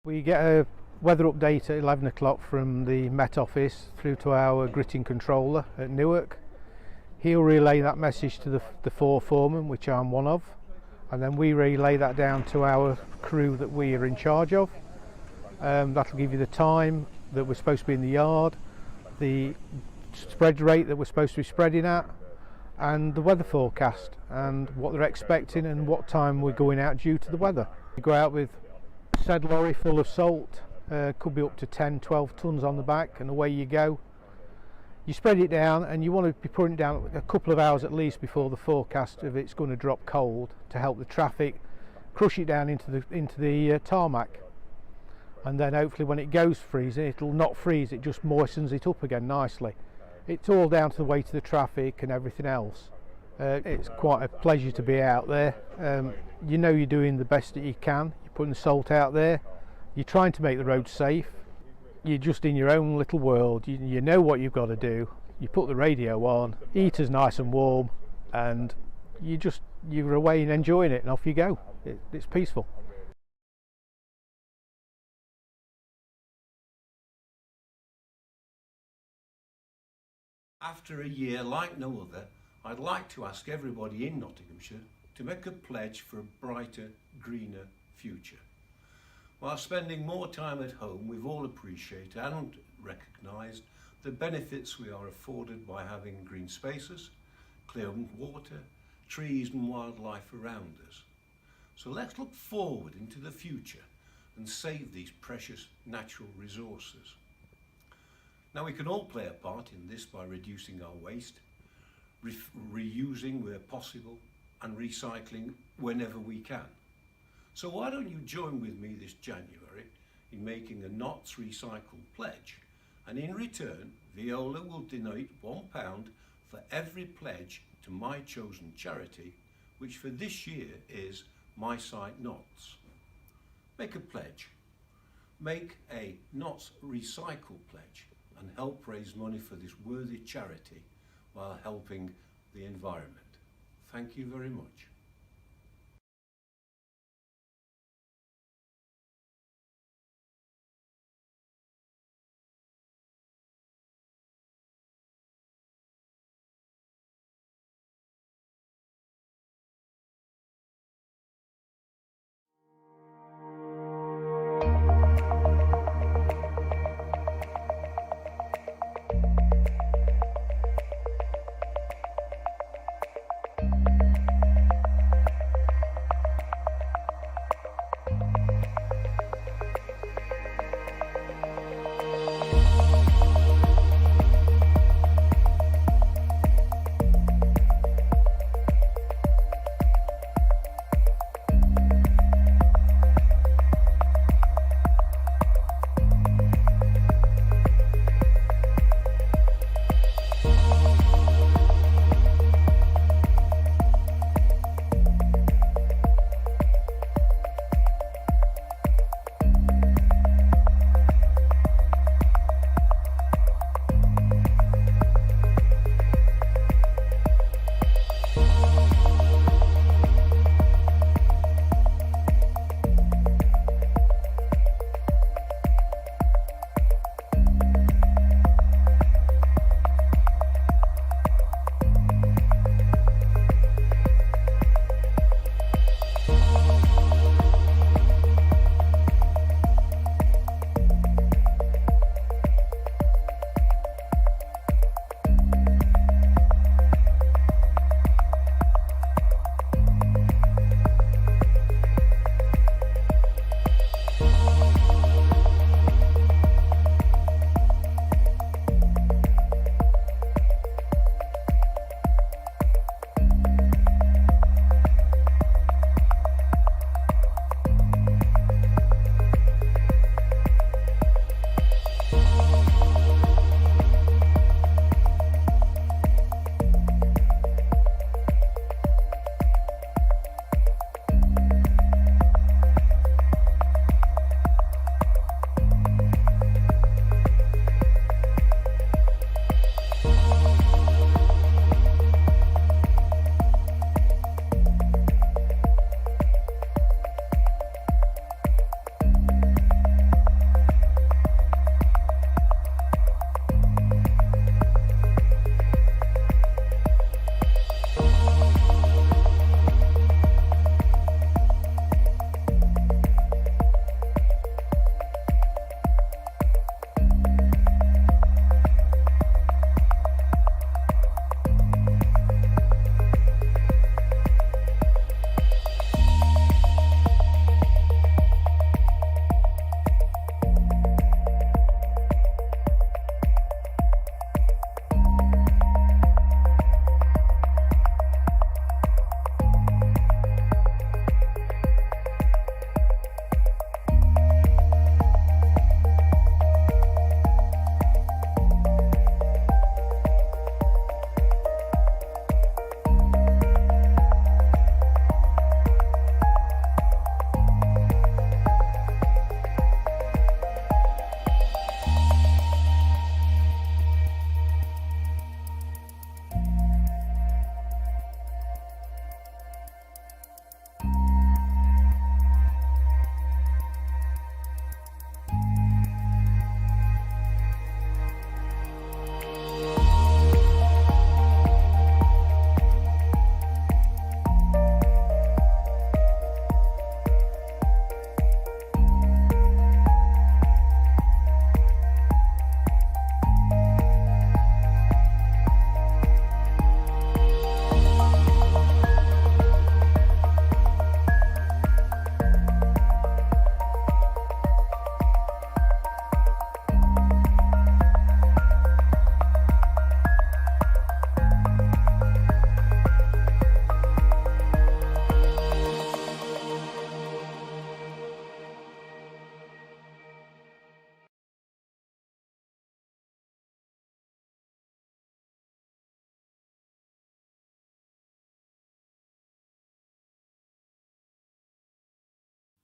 We get a weather update at 11 o'clock from the Met Office through to our gritting controller at Newark. He'll relay that message to the four foremen, which I'm one of, and then we relay that down to our crew that we are in charge of. That'll give you the time that we're supposed to be in the yard, the spread rate that we're supposed to be spreading at, and the weather forecast and what they're expecting and what time we're going out due to the weather. We go out with a said lorry full of salt, could be up to 10-12 tons on the back, and away you go. You spread it down, and you want to be putting it down a couple of hours at least before the forecast of it's going to drop cold, to help the traffic crush it down into the tarmac. And then hopefully when it goes freezing, it'll not freeze, it just moistens it up again nicely. It's all down to the weight of the traffic and everything else. It's quite a pleasure to be out there. You know you're doing the best that you can. You're putting the salt out there. You're trying to make the roads safe. You're just in your own little world. You know what you've got to do. You put the radio on, heater's nice and warm, and you're away and enjoying it, and off you go. It's peaceful. After a year like no other, I'd like to ask everybody in Nottinghamshire to make a pledge for a brighter, greener future. While spending more time at home, we've all appreciated and recognised the benefits we are afforded by having green spaces, clear water, trees and wildlife around us. So let's look forward into the future and save these precious natural resources. Now, we can all play a part in this by reducing our waste, reusing where possible, and recycling whenever we can. So why don't you join with me this January in making a Notts Recycle pledge, and in return Veolia will donate £1 for every pledge to my chosen charity, which for this year is My Site Notts. Make a pledge. Make a Notts Recycle pledge and help raise money for this worthy charity while helping the environment. Thank you very much.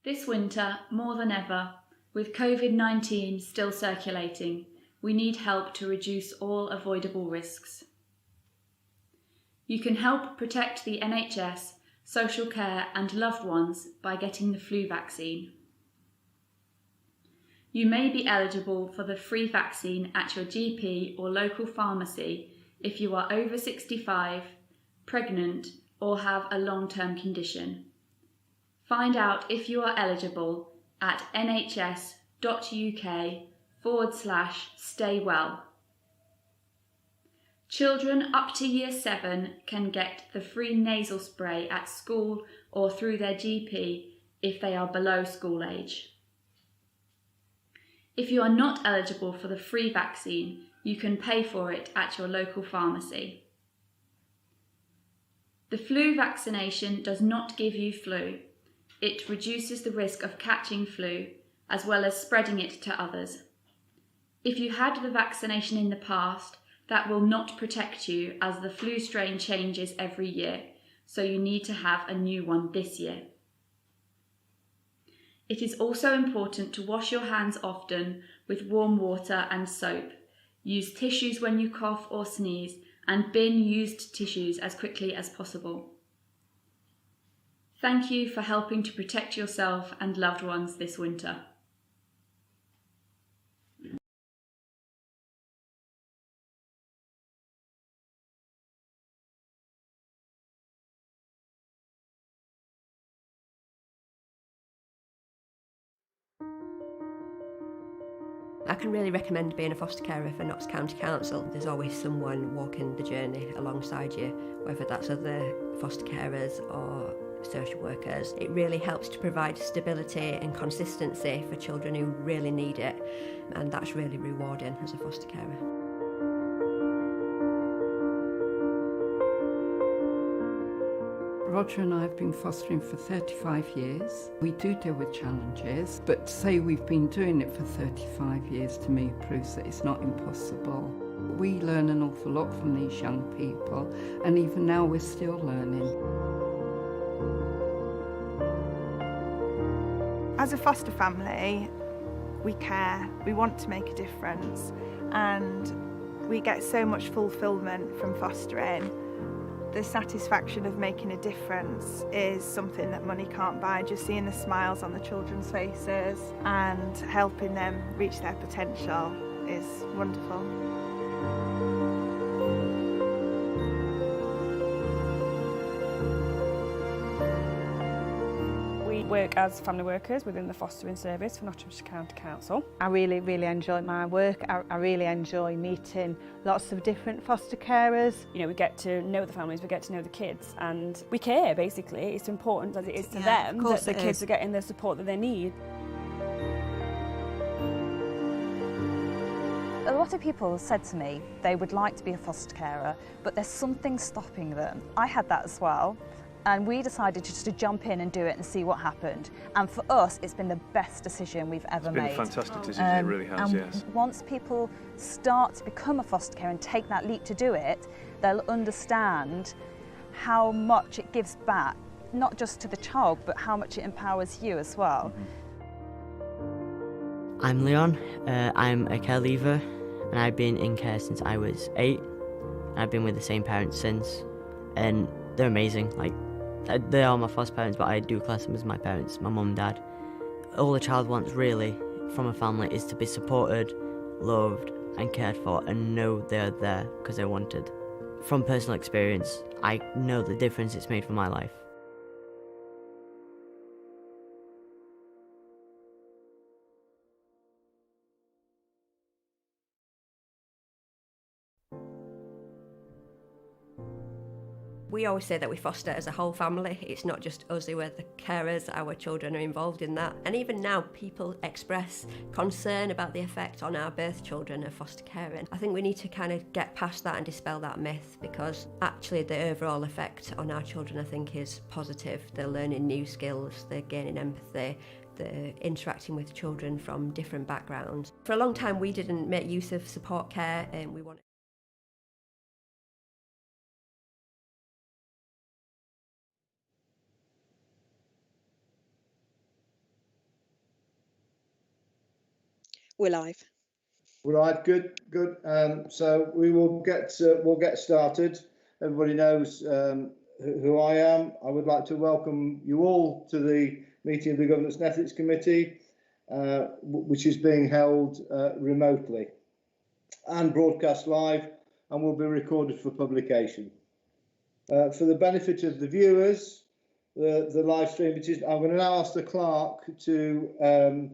This winter, more than ever, with COVID-19 still circulating, we need help to reduce all avoidable risks. You can help protect the NHS, social care and loved ones by getting the flu vaccine. You may be eligible for the free vaccine at your GP or local pharmacy if you are over 65, pregnant or have a long-term condition. Find out if you are eligible at nhs.uk/staywell. Children up to Year 7 can get the free nasal spray at school or through their GP if they are below school age. If you are not eligible for the free vaccine, you can pay for it at your local pharmacy. The flu vaccination does not give you flu. It reduces the risk of catching flu, as well as spreading it to others. If you had the vaccination in the past, that will not protect you as the flu strain changes every year, so you need to have a new one this year. It is also important to wash your hands often with warm water and soap. Use tissues when you cough or sneeze, and bin used tissues as quickly as possible. Thank you for helping to protect yourself and loved ones this winter. I can really recommend being a foster carer for Notts County Council. There's always someone walking the journey alongside you, whether that's other foster carers or social workers. It really helps to provide stability and consistency for children who really need it, and that's really rewarding as a foster carer. Roger and I have been fostering for 35 years. We do deal with challenges, but to say we've been doing it for 35 years to me proves that it's not impossible. We learn an awful lot from these young people, and even now we're still learning. As a foster family, we care, we want to make a difference, and we get so much fulfilment from fostering. The satisfaction of making a difference is something that money can't buy. Just seeing the smiles on the children's faces and helping them reach their potential is wonderful. We work as family workers within the fostering service for Nottinghamshire County Council. I really enjoy my work. I really enjoy meeting lots of different foster carers. You know, we get to know the families, we get to know the kids, and we care basically. It's important as it is to them that the kids are getting the support that they need. A lot of people said to me they would like to be a foster carer, but there's something stopping them. I had that as well. And we decided just to jump in and do it and see what happened. And for us, it's been the best decision we've ever made. It's been a fantastic decision, it really has, yes. Once people start to become a foster carer and take that leap to do it, they'll understand how much it gives back, not just to the child, but how much it empowers you as well. I'm Leon, I'm a care leaver, and I've been in care since I was 8. And I've been with the same parents since, and they're amazing. Like, they are my foster parents, but I do class them as my parents, my mum and dad. All a child wants really from a family is to be supported, loved and cared for, and know they're there because they're wanted. From personal experience, I know the difference it's made for my life. We always say that we foster as a whole family. It's not just us who are the carers, our children are involved in that. And even now, people express concern about the effect on our birth children of foster caring. I think we need to kind of get past that and dispel that myth, because actually the overall effect on our children, I think, is positive. They're learning new skills, they're gaining empathy, they're interacting with children from different backgrounds. For a long time, we didn't make use of support care, and we wanted We're live. Right, good. So we'll get started. Everybody knows who I am. I would like to welcome you all to the meeting of the Governance and Ethics Committee, which is being held remotely and broadcast live and will be recorded for publication. For the benefit of the viewers, the live stream, I'm going to now ask the clerk to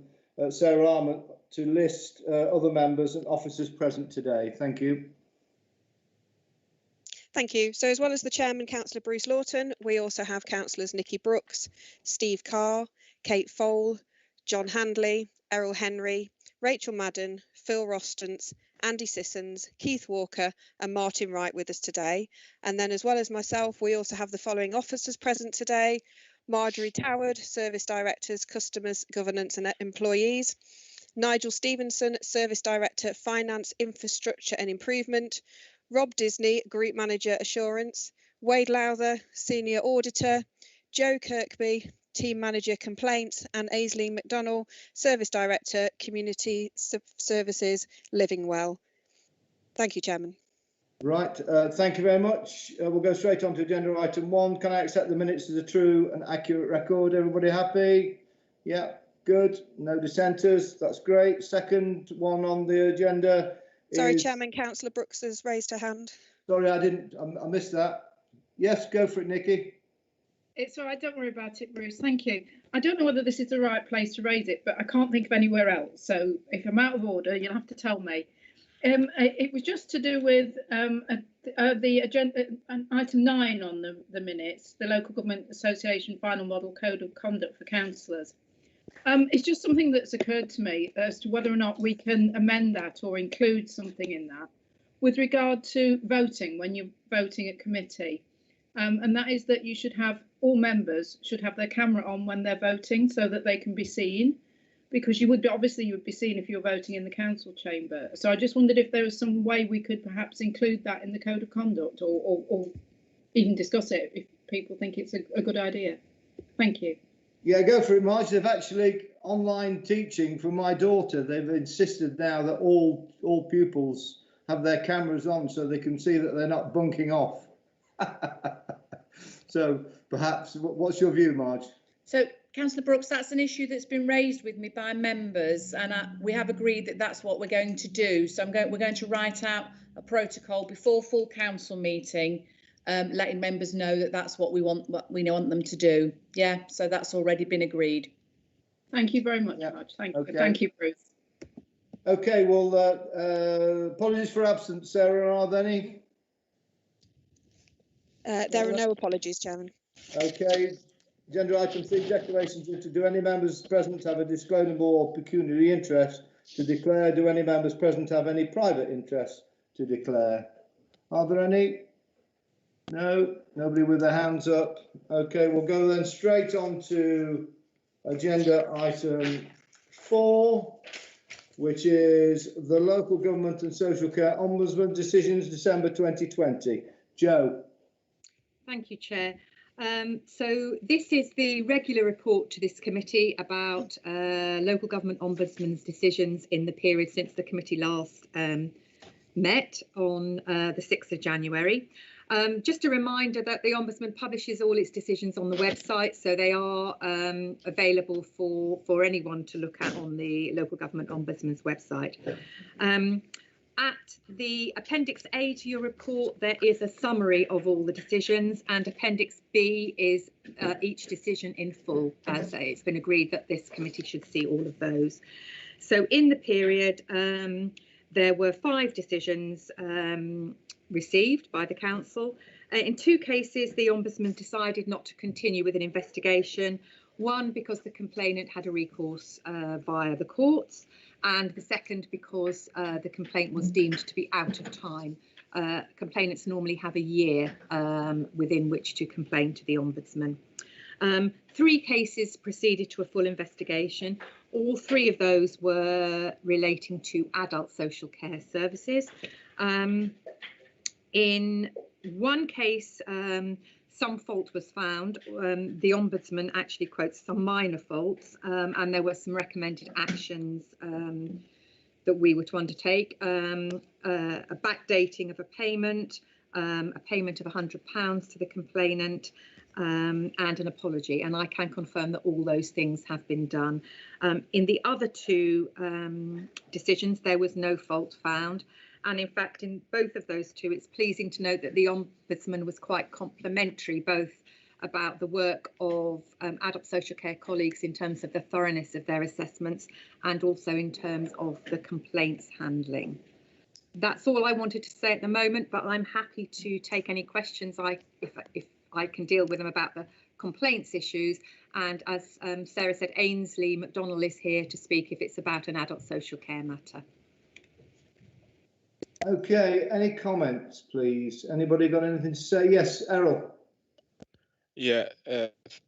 Sarah Armand to list other members and officers present today. Thank you. Thank you. So as well as the Chairman, Councillor Bruce Lawton, we also have Councillors Nikki Brooks, Steve Carr, Kate Fole, John Handley, Errol Henry, Rachel Madden, Phil Rostance, Andy Sissons, Keith Walker and Martin Wright with us today. And then as well as myself, we also have the following officers present today: Marjorie Toward, Service Directors, Customers, Governance and Employees; Nigel Stevenson, Service Director, Finance, Infrastructure and Improvement; Rob Disney, Group Manager, Assurance; Wade Lowther, Senior Auditor; Joe Kirkby, Team Manager, Complaints; and Aisling McDonnell, Service Director, Community Services, Living Well. Thank you, Chairman. Right, thank you very much. We'll go straight on to agenda item 1. Can I accept the minutes as a true and accurate record? Everybody happy? Yeah. Good. No dissenters. That's great. Second one on the agenda. Sorry, Chairman, Councillor Brooks has raised her hand. Sorry, I missed that. Yes, go for it, Nikki. It's all right. Don't worry about it, Bruce. Thank you. I don't know whether this is the right place to raise it, but I can't think of anywhere else. So if I'm out of order, you'll have to tell me. It was just to do with the agenda, item 9 on the minutes, the Local Government Association Final Model Code of Conduct for Councillors. It's just something that's occurred to me as to whether or not we can amend that or include something in that with regard to voting when you're voting at committee. And that is that you should have, all members should have their camera on when they're voting so that they can be seen, because you would be seen if you're voting in the council chamber. So I just wondered if there was some way we could perhaps include that in the code of conduct or even discuss it if people think it's a good idea. Thank you. Yeah, go for it, Marge. They've actually, online teaching for my daughter, they've insisted now that all pupils have their cameras on so they can see that they're not bunking off. So perhaps, what's your view, Marge? So, Councillor Brooks, that's an issue that's been raised with me by members, and we have agreed that that's what we're going to do. So we're going to write out a protocol before full council meeting, letting members know that that's what we want them to do. Yeah, so that's already been agreed. Thank you very much, Marge. Thank you, Bruce. Okay, well, apologies for absence, Sarah. Are there any? There are no apologies, Chairman. Okay. Agenda item 3, declarations. Do any members present have a disclosable or pecuniary interest to declare? Do any members present have any private interest to declare? Are there any? No, nobody with their hands up. Okay, we'll go then straight on to agenda item 4, which is the Local Government and Social Care Ombudsman decisions, December 2020. Jo. Thank you, Chair. So this is the regular report to this committee about local government ombudsman's decisions in the period since the committee last met on the 6th of January. Just a reminder that the Ombudsman publishes all its decisions on the website, so they are available for anyone to look at on the Local Government Ombudsman's website. At the Appendix A to your report, there is a summary of all the decisions, and Appendix B is each decision in full. So it's been agreed that this committee should see all of those. So in the period, there were 5 decisions received by the council. In 2 cases, the Ombudsman decided not to continue with an investigation. One because the complainant had a recourse via the courts, and the second because the complaint was deemed to be out of time. Complainants normally have a year within which to complain to the Ombudsman. 3 cases proceeded to a full investigation. All 3 of those were relating to adult social care services. In one case, some fault was found. The Ombudsman actually quotes some minor faults, and there were some recommended actions that we were to undertake, a backdating of a payment of £100 to the complainant, and an apology, and I can confirm that all those things have been done. In the other two decisions, there was no fault found, and in fact in both of those two it's pleasing to note that the Ombudsman was quite complimentary, both about the work of adult social care colleagues in terms of the thoroughness of their assessments and also in terms of the complaints handling. That's all I wanted to say at the moment, but I'm happy to take any questions if I can deal with them about the complaints issues. And as Sarah said, Ainsley McDonnell is here to speak if it's about an adult social care matter. Okay, any comments, please? Anybody got anything to say? Yes, Errol. Yeah,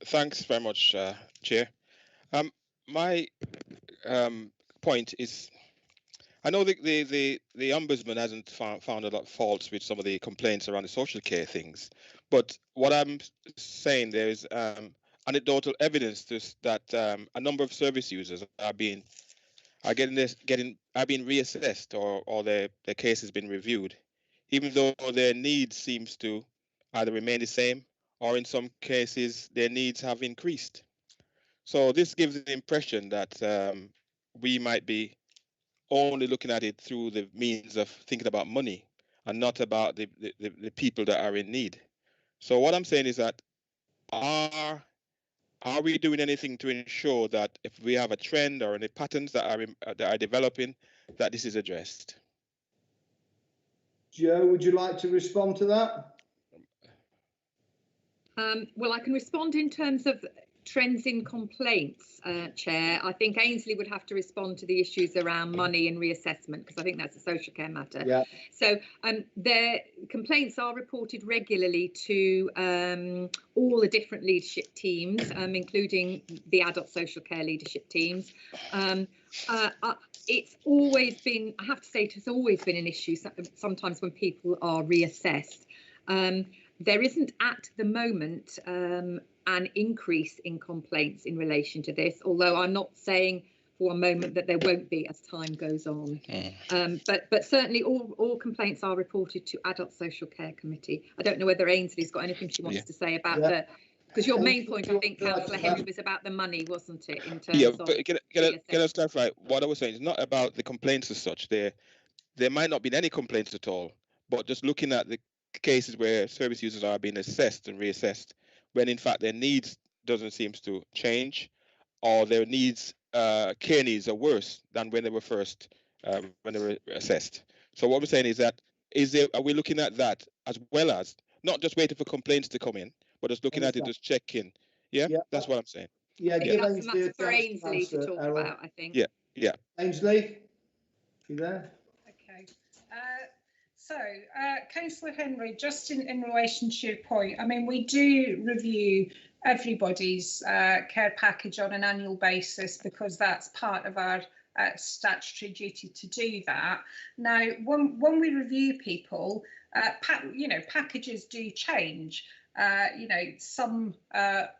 thanks very much, Chair. My point is, I know the Ombudsman hasn't found a lot of faults with some of the complaints around the social care things, but what I'm saying, there is anecdotal evidence that a number of service users are being reassessed, or their case has been reviewed, even though their needs seems to either remain the same, or in some cases their needs have increased. So this gives the impression that we might be only looking at it through the means of thinking about money and not about the people that are in need. So what I'm saying is that are we doing anything to ensure that if we have a trend or any patterns that are developing, that this is addressed? Joe, would you like to respond to that? Well, I can respond in terms of trends in complaints, Chair. I think Ainsley would have to respond to the issues around money and reassessment, because I think that's a social care matter. Yeah. So their complaints are reported regularly to all the different leadership teams, including the adult social care leadership teams. It's always been, I have to say, it's always been an issue sometimes when people are reassessed. There isn't at the moment an increase in complaints in relation to this, although I'm not saying for a moment that there won't be as time goes on. But certainly all complaints are reported to Adult Social Care Committee. I don't know whether Ainsley's got anything she wants to say about because your main point, I think, Councillor Henry, was about the money, wasn't it? In terms of but can I clarify? What I was saying is not about the complaints as such. There might not be any complaints at all, but just looking at the cases where service users are being assessed and reassessed, when in fact their needs doesn't seem to change, or their needs, care needs, are worse than when they were first when they were assessed. So what we're saying is that are we looking at that as well as not just waiting for complaints to come in, but just looking at it as checking? Yeah, that's what I'm saying. Yeah, give that's a matter for Ainsley to talk about, I think. Yeah. Ainsley, you there? Okay. So, Councillor Henry, just in relation to your point, I mean, we do review everybody's care package on an annual basis because that's part of our statutory duty to do that. Now, when we review people, packages do change. Some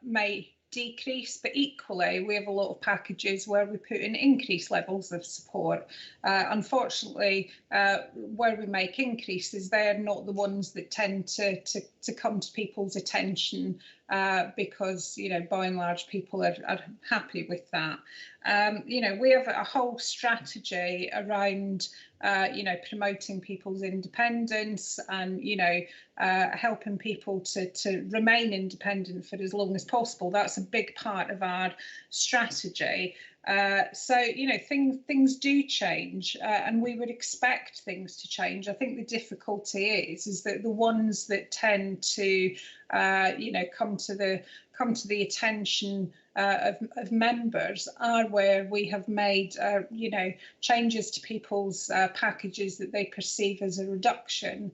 may decrease, but equally we have a lot of packages where we put in increased levels of support. Unfortunately, where we make increases, they're not the ones that tend to come to people's attention because, by and large, people are happy with that. We have a whole strategy around promoting people's independence and, helping people to remain independent for as long as possible. That's a big part of our strategy. So, things do change and we would expect things to change. I think the difficulty is that the ones that tend to, come to the attention of members are where we have made, changes to people's packages that they perceive as a reduction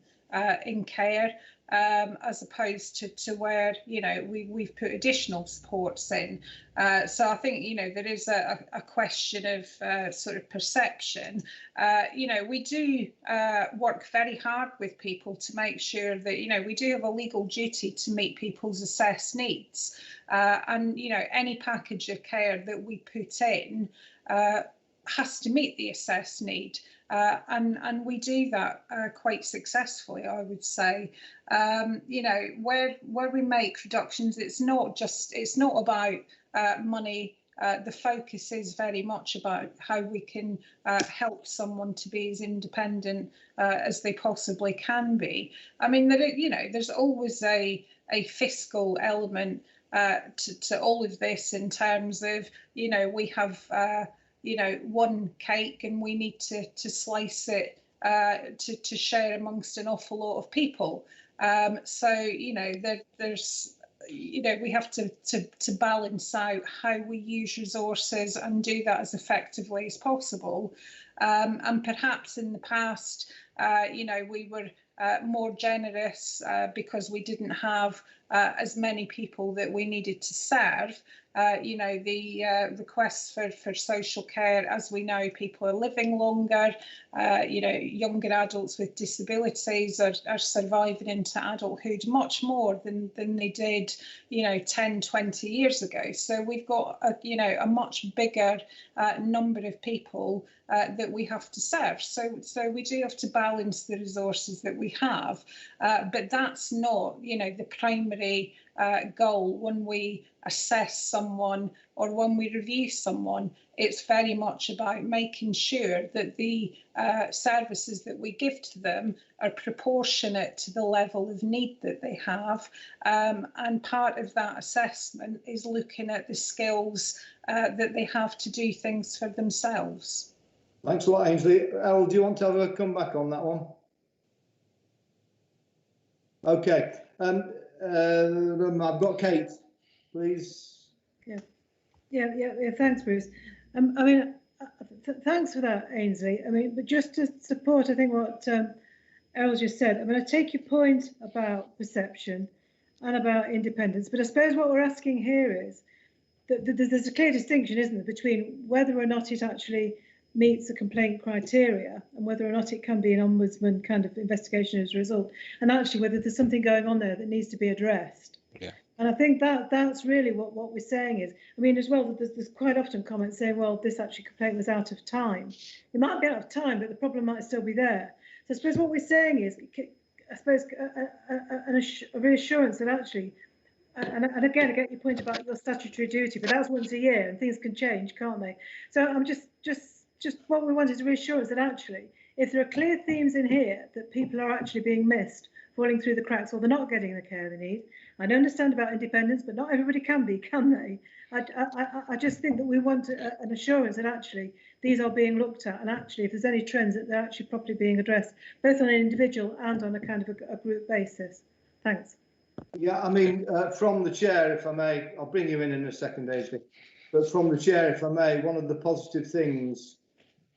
in care, as opposed to where, we've put additional supports in. So I think, there is a question of sort of perception. We do work very hard with people to make sure that, we do have a legal duty to meet people's assessed needs. And, any package of care that we put in, has to meet the assessed need. And we do that quite successfully, I would say. You know, where we make reductions, it's not about money. The focus is very much about how we can help someone to be as independent as they possibly can be. I mean, there's always a fiscal element to all of this, in terms of, you know, we have one cake and we need to slice it to share amongst an awful lot of people. So, you know, there's, you know, we have to balance out how we use resources and do that as effectively as possible. And perhaps in the past, you know, we were more generous because we didn't have as many people that we needed to serve. You know, the requests for social care, as we know, people are living longer. You know, younger adults with disabilities are surviving into adulthood much more than they did, you know, 10, 20 years ago. So we've got, a much bigger number of people that we have to serve. So we do have to balance the resources that we have. But that's not, you know, the primary goal when we assess someone or when we review someone. It's very much about making sure that the services that we give to them are proportionate to the level of need that they have. And part of that assessment is looking at the skills that they have to do things for themselves. Thanks a lot, Ainsley. Errol, do you want to have a comeback on that one? Okay. I've got Kate, please. Yeah. Thanks, Bruce. I mean, thanks for that, Ainsley. I mean, but just to support, I think, what Errol just said, I mean, I take your point about perception and about independence, but I suppose what we're asking here is that there's a clear distinction, isn't there, between whether or not it actually meets the complaint criteria and whether or not it can be an ombudsman kind of investigation as a result, and actually whether there's something going on there that needs to be addressed. Yeah. And I think that's really what we're saying is, I mean, as well, there's quite often comments saying, well, this actually complaint was out of time. It might be out of time, but the problem might still be there. So I suppose what we're saying is, I suppose, a reassurance that actually, and again, I get your point about your statutory duty, but that's once a year and things can change, can't they? So I'm just what we want is a reassurance that actually, if there are clear themes in here that people are actually being missed, falling through the cracks, or they're not getting the care they need. I don't understand about independence, but not everybody can be, can they? I just think that we want an assurance that actually these are being looked at, and actually if there's any trends that they're actually properly being addressed, both on an individual and on a kind of a group basis. Thanks. Yeah, I mean, from the chair, if I may, I'll bring you in a second, Ainsley, but from the chair, if I may, one of the positive things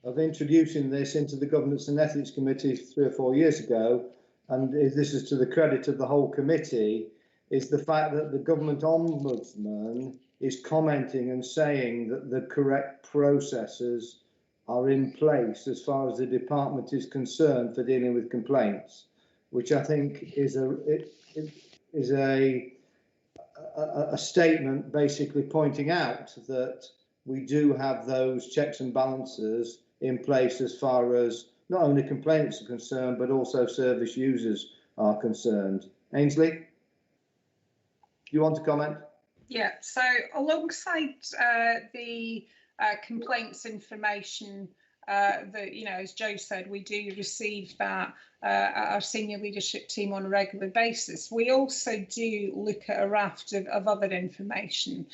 of introducing this into the Governance and Ethics Committee 3 or 4 years ago, and this is to the credit of the whole committee, is the fact that the government ombudsman is commenting and saying that the correct processes are in place as far as the department is concerned for dealing with complaints, which I think is a statement basically pointing out that we do have those checks and balances in place as far as not only complaints are concerned, but also service users are concerned. Ainsley, do you want to comment? Yeah, so alongside the complaints information that, you know, as Joe said, we do receive that at our senior leadership team on a regular basis. We also do look at a raft of other information.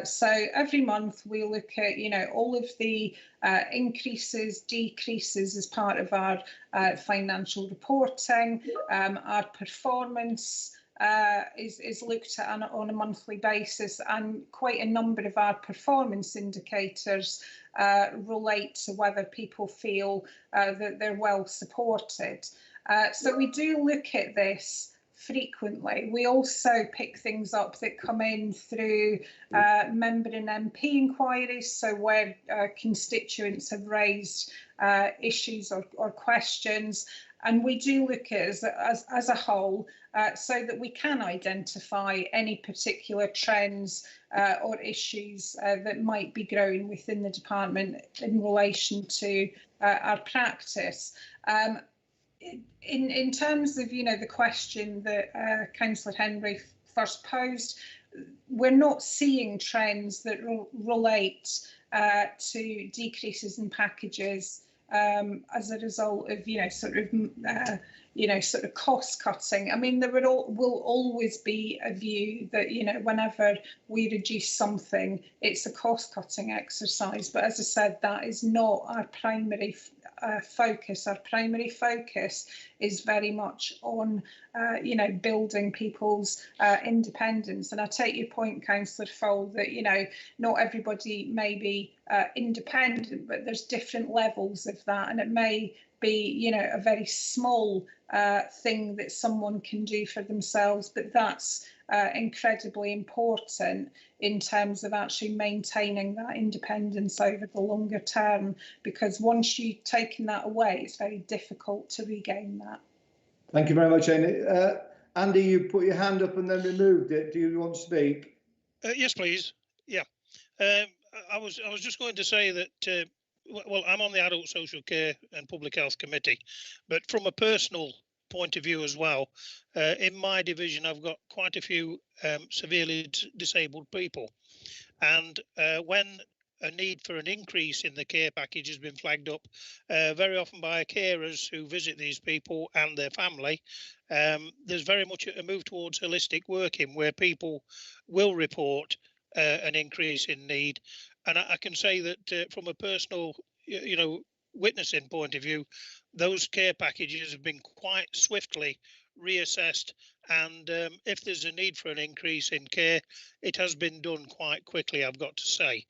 So every month we look at, you know, all of the increases, decreases as part of our financial reporting, our performance is looked at on a monthly basis, and quite a number of our performance indicators relate to whether people feel that they're well supported. So we do look at this frequently. We also pick things up that come in through member and MP inquiries, so where constituents have raised issues or questions, and we do look at it as a whole, so that we can identify any particular trends or issues that might be growing within the department in relation to our practice. In terms of, the question that Councillor Henry first posed, we're not seeing trends that relate to decreases in packages as a result of, sort of cost cutting. I mean, there will always be a view that, whenever we reduce something, it's a cost cutting exercise. But as I said, that is not our primary focus. Our primary focus is very much on, building people's independence. And I take your point, Councillor Fowle, that, not everybody may be independent, but there's different levels of that. And it may be, a very small thing that someone can do for themselves, but that's incredibly important in terms of actually maintaining that independence over the longer term, because once you've taken that away, it's very difficult to regain that. Thank you very much, Amy. Andy, you put your hand up and then removed it. Do you want to speak? Yes, please. Yeah. I was just going to say that well, I'm on the Adult Social Care and Public Health Committee, but from a personal point of view as well, in my division, I've got quite a few severely disabled people. And when a need for an increase in the care package has been flagged up, very often by carers who visit these people and their family, there's very much a move towards holistic working where people will report an increase in need. And I can say that from a personal, witnessing point of view, those care packages have been quite swiftly reassessed. And if there's a need for an increase in care, it has been done quite quickly, I've got to say,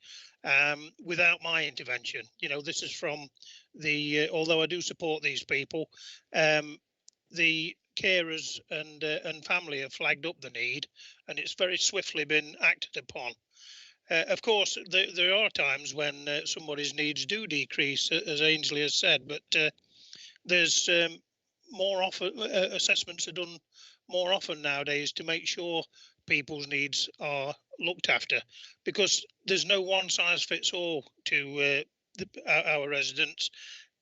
without my intervention. This is from the, although I do support these people, the carers and family have flagged up the need, and it's very swiftly been acted upon. Of course, there are times when somebody's needs do decrease, as Ainsley has said, but there's more often assessments are done more often nowadays to make sure people's needs are looked after, because there's no one size fits all to our residents.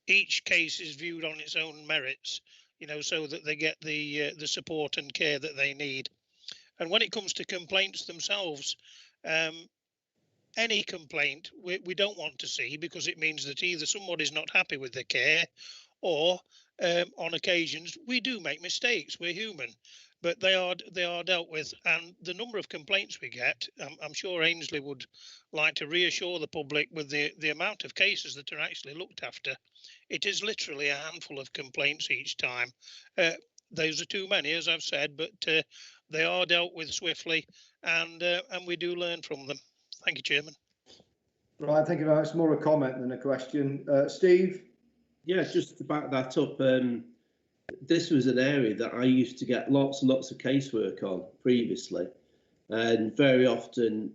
Each case is viewed on its own merits, so that they get the support and care that they need. And when it comes to complaints themselves, any complaint we don't want to see, because it means that either somebody's not happy with the care, or on occasions we do make mistakes. We're human, but they are dealt with. And the number of complaints we get, I'm sure Ainsley would like to reassure the public with the amount of cases that are actually looked after. It is literally a handful of complaints each time. Those are too many, as I've said, but they are dealt with swiftly, and we do learn from them. Thank you, Chairman. Right, thank you very much. More a comment than a question. Steve? Yeah, just to back that up, this was an area that I used to get lots and lots of casework on previously, and very often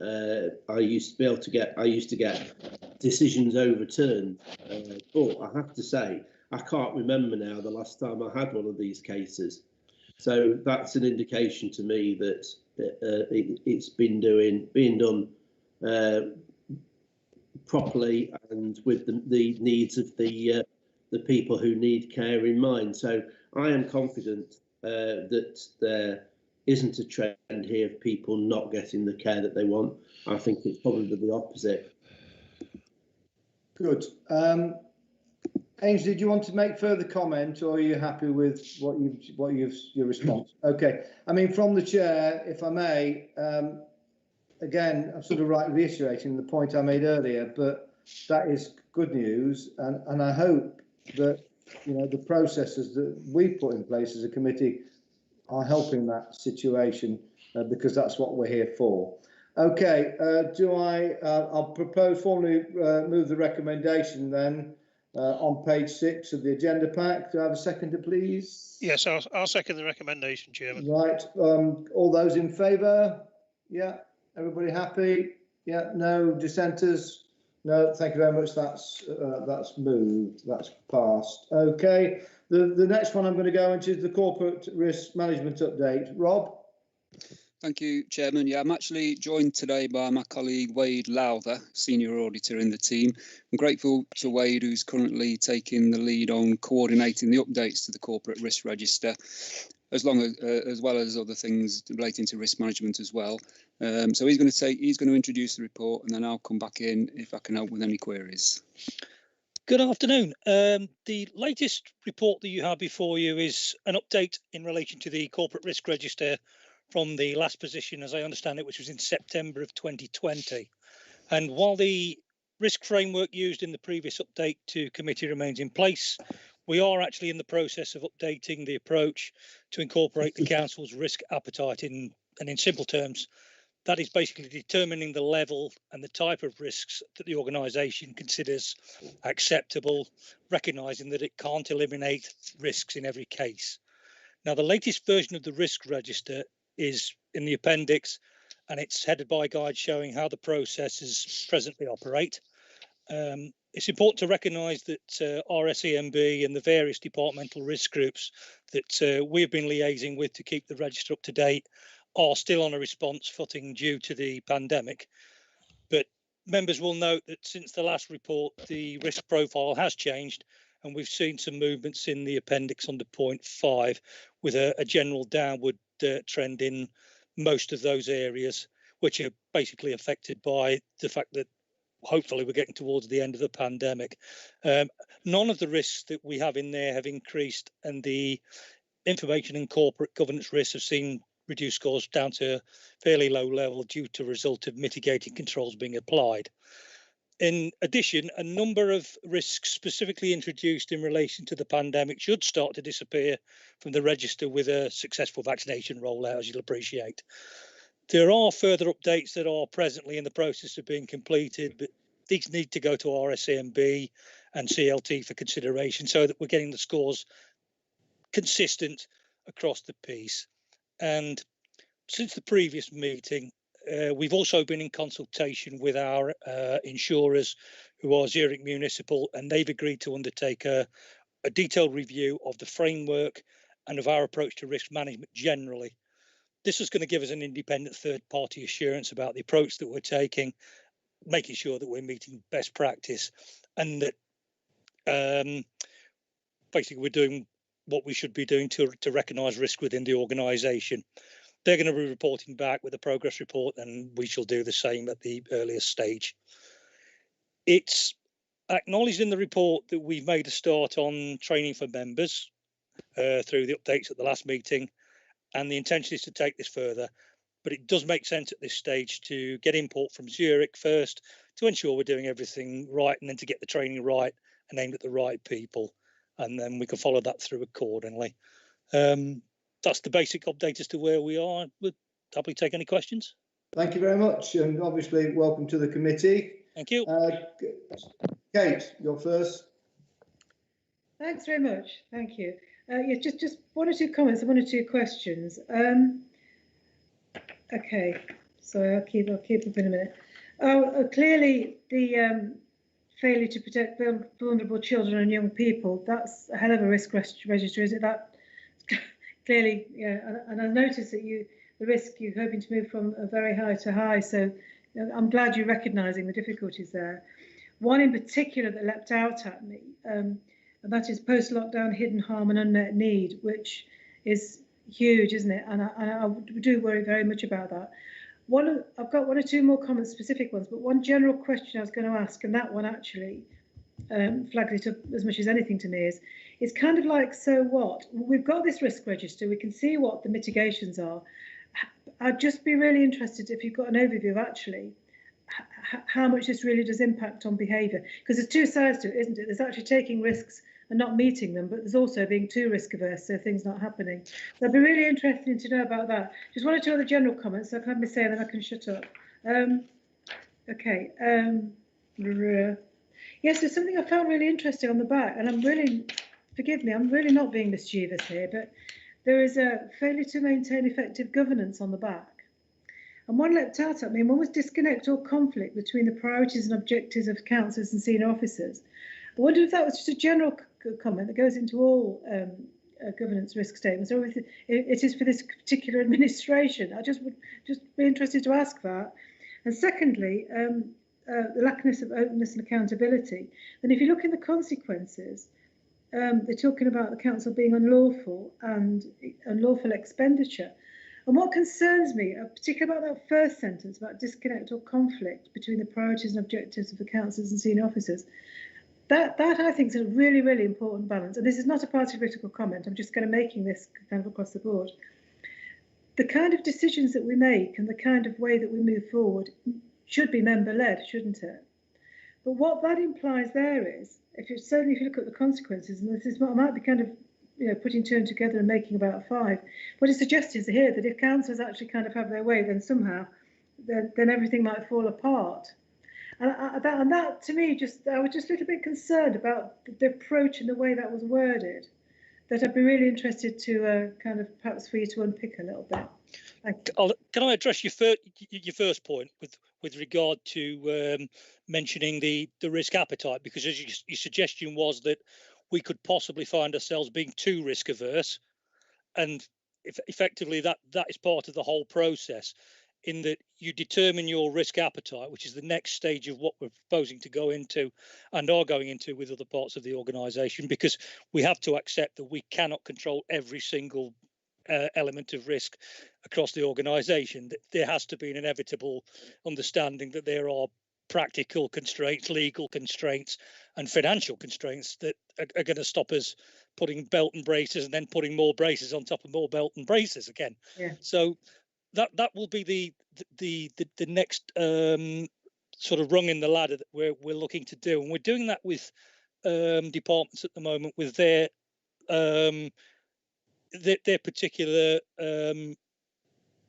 I used to get decisions overturned. But I have to say, I can't remember now the last time I had one of these cases. So that's an indication to me that it's been being done properly and with the needs of the people who need care in mind. So I am confident that there isn't a trend here of people not getting the care that they want. I think it's probably the opposite. Good. Ainsley, do you want to make further comment, or are you happy with your response? Okay. I mean, from the chair, if I may, again, I'm sort of reiterating the point I made earlier, but that is good news, and I hope that the processes that we put in place as a committee are helping that situation, because that's what we're here for. Okay, I'll propose formally move the recommendation then on page 6 of the agenda pack. Do I have a seconder, please? Yes, I'll second the recommendation, Chairman. Right, all those in favour? Yeah, everybody happy? Yeah, no dissenters? No, thank you very much. That's moved. That's passed. Okay. The next one I'm going to go into is the corporate risk management update. Rob? Thank you, Chairman. Yeah, I'm actually joined today by my colleague Wade Lowther, Senior Auditor in the team. I'm grateful to Wade, who's currently taking the lead on coordinating the updates to the Corporate Risk Register, as well as other things relating to risk management as well. So he's going to introduce the report, and then I'll come back in if I can help with any queries. Good afternoon. The latest report that you have before you is an update in relation to the Corporate Risk Register from the last position, as I understand it, which was in September of 2020. And while the risk framework used in the previous update to committee remains in place, we are actually in the process of updating the approach to incorporate the council's risk appetite and in simple terms, that is basically determining the level and the type of risks that the organisation considers acceptable, recognising that it can't eliminate risks in every case. Now, the latest version of the risk register is in the appendix, and it's headed by a guide showing how the processes presently operate. It's important to recognise that RSEMB and the various departmental risk groups that we have been liaising with to keep the register up to date are still on a response footing due to the pandemic. But members will note that since the last report, the risk profile has changed, and we've seen some movements in the appendix under point 5 with a general downward trend in most of those areas, which are basically affected by the fact that hopefully we're getting towards the end of the pandemic. None of the risks that we have in there have increased, and the information and corporate governance risks have seen reduced scores down to a fairly low level due to a result of mitigating controls being applied. In addition, a number of risks specifically introduced in relation to the pandemic should start to disappear from the register with a successful vaccination rollout, as you'll appreciate. There are further updates that are presently in the process of being completed, but these need to go to RSAMB and CLT for consideration so that we're getting the scores consistent across the piece. And since the previous meeting, we've also been in consultation with our insurers, who are Zurich Municipal, and they've agreed to undertake a detailed review of the framework and of our approach to risk management generally. This is going to give us an independent third-party assurance about the approach that we're taking, making sure that we're meeting best practice, and that basically we're doing what we should be doing to recognise risk within the organisation. They're going to be reporting back with a progress report, and we shall do the same at the earliest stage. It's acknowledged in the report that we've made a start on training for members through the updates at the last meeting, and the intention is to take this further. But it does make sense at this stage to get input from Zurich first to ensure we're doing everything right, and then to get the training right and aimed at the right people. And then we can follow that through accordingly. That's the basic update as to where we are. We'll happily take any questions. Thank you very much, and obviously welcome to the committee. Thank you. Kate, you're first. Thanks very much. Thank you. Yeah, just one or two comments and one or two questions. Okay, so I'll keep up in a minute. Clearly the failure to protect vulnerable children and young people, that's a hell of a risk register, is it? That clearly, yeah, and I noticed that the risk you're hoping to move from a very high to high, so I'm glad you're recognising the difficulties there. One in particular that leapt out at me, and that is post-lockdown hidden harm and unmet need, which is huge, isn't it? And I do worry very much about that. I've got one or two more comments, specific ones, but one general question I was going to ask, and that one actually flagged it up as much as anything to me, is it's kind of like, so what? We've got this risk register, we can see what the mitigations are. I'd just be really interested if you've got an overview of actually how much this really does impact on behaviour, because there's two sides to it, isn't it? There's actually taking risks and not meeting them, but there's also being too risk averse, so things not happening. So I'd be really interested to know about that. Just one or two other general comments, so I can have me say and then I can shut up. Okay. Yes, there's something I found really interesting on the back, and I'm really, forgive me, I'm really not being mischievous here, but there is a failure to maintain effective governance on the back. And one leapt out at me, and one was disconnect or conflict between the priorities and objectives of councillors and senior officers. I wonder if that was just a general comment that goes into all governance risk statements, or it is for this particular administration. I would just be interested to ask that. And secondly, the lackness of openness and accountability. And if you look in the consequences, they're talking about the council being unlawful and unlawful expenditure. And what concerns me, particularly about that first sentence about disconnect or conflict between the priorities and objectives of the councillors and senior officers, that I think is a really, really important balance. And this is not a party political comment. I'm just kind of making this kind of across the board. The kind of decisions that we make and the kind of way that we move forward should be member-led, shouldn't it? But what that implies there is, certainly if you look at the consequences, and this is what I might be kind of putting two and together and making about five, what it suggests is here that if councillors actually kind of have their way, then somehow, then everything might fall apart. And that to me, I was just a little bit concerned about the approach and the way that was worded, that I'd be really interested to kind of perhaps for you to unpick a little bit. Can I address your first point with regard to mentioning the risk appetite? Because as your suggestion was that we could possibly find ourselves being too risk averse, and effectively that is part of the whole process, in that you determine your risk appetite, which is the next stage of what we're proposing to go into and are going into with other parts of the organisation, because we have to accept that we cannot control every single element of risk across the organisation. There has to be an inevitable understanding that there are practical constraints, legal constraints and financial constraints that are going to stop us putting belt and braces and then putting more braces on top of more belt and braces again. Yeah. So that will be the next sort of rung in the ladder that we're looking to do, and we're doing that with departments at the moment with their particular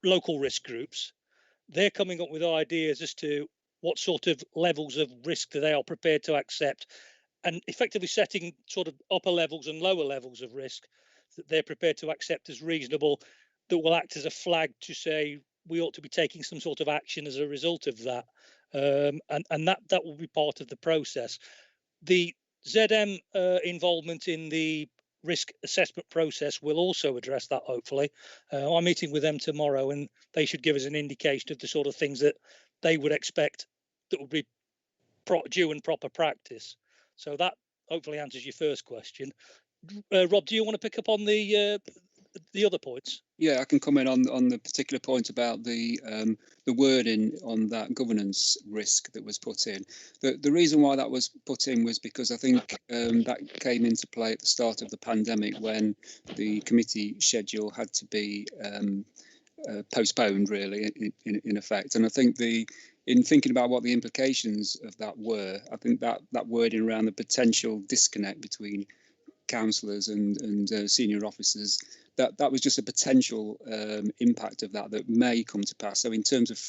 local risk groups. They're coming up with ideas as to what sort of levels of risk that they are prepared to accept, and effectively setting sort of upper levels and lower levels of risk that they're prepared to accept as reasonable, that will act as a flag to say we ought to be taking some sort of action as a result of that, and that will be part of the process. The ZM involvement in the risk assessment process will also address that, hopefully. I'm meeting with them tomorrow, and they should give us an indication of the sort of things that they would expect that would be due and proper practice. So that hopefully answers your first question. Rob, do you want to pick up on the other points? Yeah, I can comment on the particular point about the wording on that governance risk that was put in. The reason why that was put in was because I think that came into play at the start of the pandemic, when the committee schedule had to be postponed, really, in effect. And I think in thinking about what the implications of that were, I think that wording around the potential disconnect between councillors and senior officers, that was just a potential impact of that may come to pass. So in terms of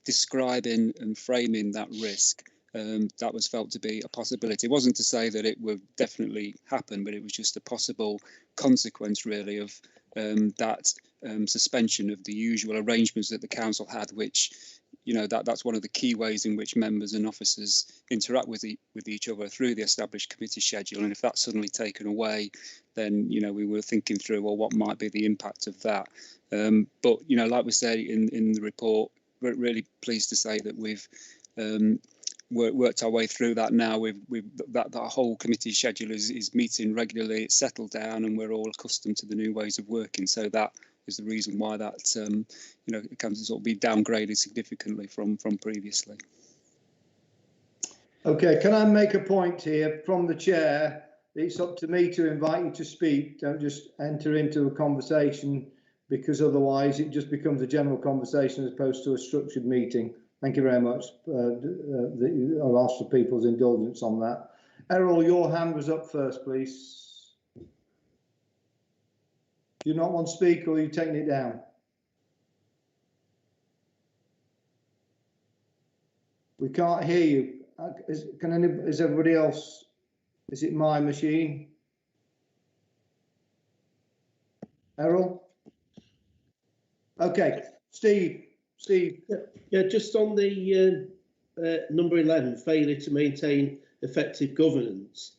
describing and framing that risk, that was felt to be a possibility. It wasn't to say that it would definitely happen, but it was just a possible consequence, really, of that suspension of the usual arrangements that the council had, which, that's one of the key ways in which members and officers interact with each other through the established committee schedule. And if that's suddenly taken away, then, we were thinking through, well, what might be the impact of that? But, like we say in the report, we're really pleased to say that we've worked our way through that now. That whole committee schedule is meeting regularly, it's settled down, and we're all accustomed to the new ways of working. So that is the reason why that it can sort of be downgraded significantly from previously. Okay, can I make a point here from the chair? It's up to me to invite you to speak. Don't just enter into a conversation, because otherwise it just becomes a general conversation as opposed to a structured meeting. Thank you very much. I'll ask for people's indulgence on that. Errol, your hand was up first, please. Do you not want to speak, or are you taking it down? We can't hear you. Is everybody else? Is it my machine? Errol? Okay, Steve. Yeah, just on the number 11, failure to maintain effective governance.